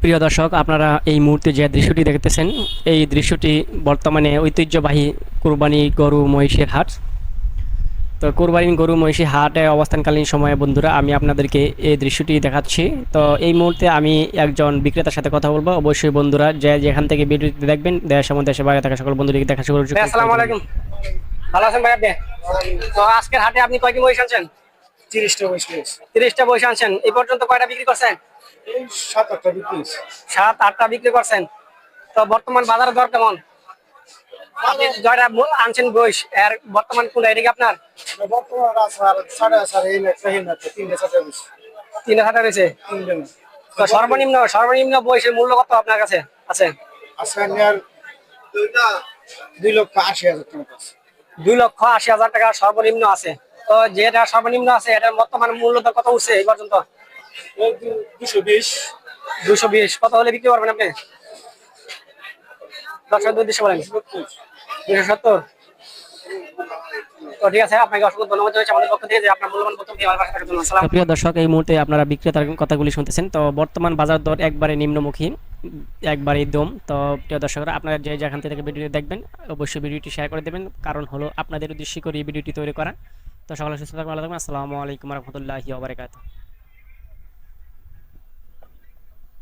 প্রিয় দর্শক, আপনারা এই মুহূর্তে যে দৃশ্যটি দেখতেছেন, এই দৃশ্যটি বর্তমানে ঐতিহ্যবাহী কুরবানি গরু মহিষের হাট। তো কুরবানি গরু মহিষী হাটে অবস্থানকালীন সময়ে বন্ধুরা আমি আপনাদেরকে এই দৃশ্যটি দেখাচ্ছি। তো এই মুহূর্তে আমি একজন বিক্রেতার সাথে কথা বলবো। অবশ্যই বন্ধুরা যে যেখান থেকে ভিডিওটি দেখবেন, দেশ এবং দেশের বাইরে থাকা সকল বন্ধুদেরকে দেখা শুরু করছি। আসসালামু আলাইকুম। ভালো আছেন ভাই আপনি? তো আজকের হাটে আপনি কয়টি মহিষ আনছেন? 30টা মহিষ নিয়েছি। 30টা মহিষ আনছেন। এই পর্যন্ত কয়টা বিক্রি করছেন? এই 7-8টা বিক্রি হয়েছে। 7-8টা বিক্রি করছেন। তো বর্তমান বাজারের দর কেমন? আপনি জয়টা আনছেন মহিষ, এর বর্তমান কোনটা, এটা কি আপনার? বর্তমান আছে আর 4.5 এই না, এই না, 3.5 বেশি। 3,000 রয়েছে। 3 না। তো সর্বনিম্ন মহিষের মূল্য কত আপনার কাছে আছে? আছে আর 2,80,000 টাকা আছে। 2,80,000 টাকা সর্বনিম্ন আছে। তো যেটা সর্বনিম্ন আছে এটার বর্তমান মূল্য দর কত উঠছে এই পর্যন্ত? এই 220। 220। কত হলে বিক্রি করবেন আপনি? দর্শক উদ্দেশ্যে বলেন। 270। তো ঠিক আছে, আপনাকে অসংখ্য ধন্যবাদ জানাচ্ছি আমাদের পক্ষ থেকে যে আপনার মূল্যবান বক্তব্য দিয়ে আমার পাশে থাকার জন্য। আসসালাম। প্রিয় দর্শক, এই মুহূর্তে আপনারা বিক্রেতার কথাগুলি শুনতেছেন। তো বর্তমান বাজার দর একবারে নিম্নমুখী, একবারে দম। তো প্রিয় দর্শকরা, আপনারা যে যেখান থেকে ভিডিওটি দেখবেন অবশ্যই ভিডিওটি শেয়ার করে দেবেন, কারণ হলো আপনাদের উদ্দেশ্য করে এই ভিডিওটি তৈরি করা। তো সকলে সুস্থ থাকবেন, ভালো থাকবেন। আসসালামু আলাইকুম রহমতুল্লাহি ওয়া বারাকাতুহু।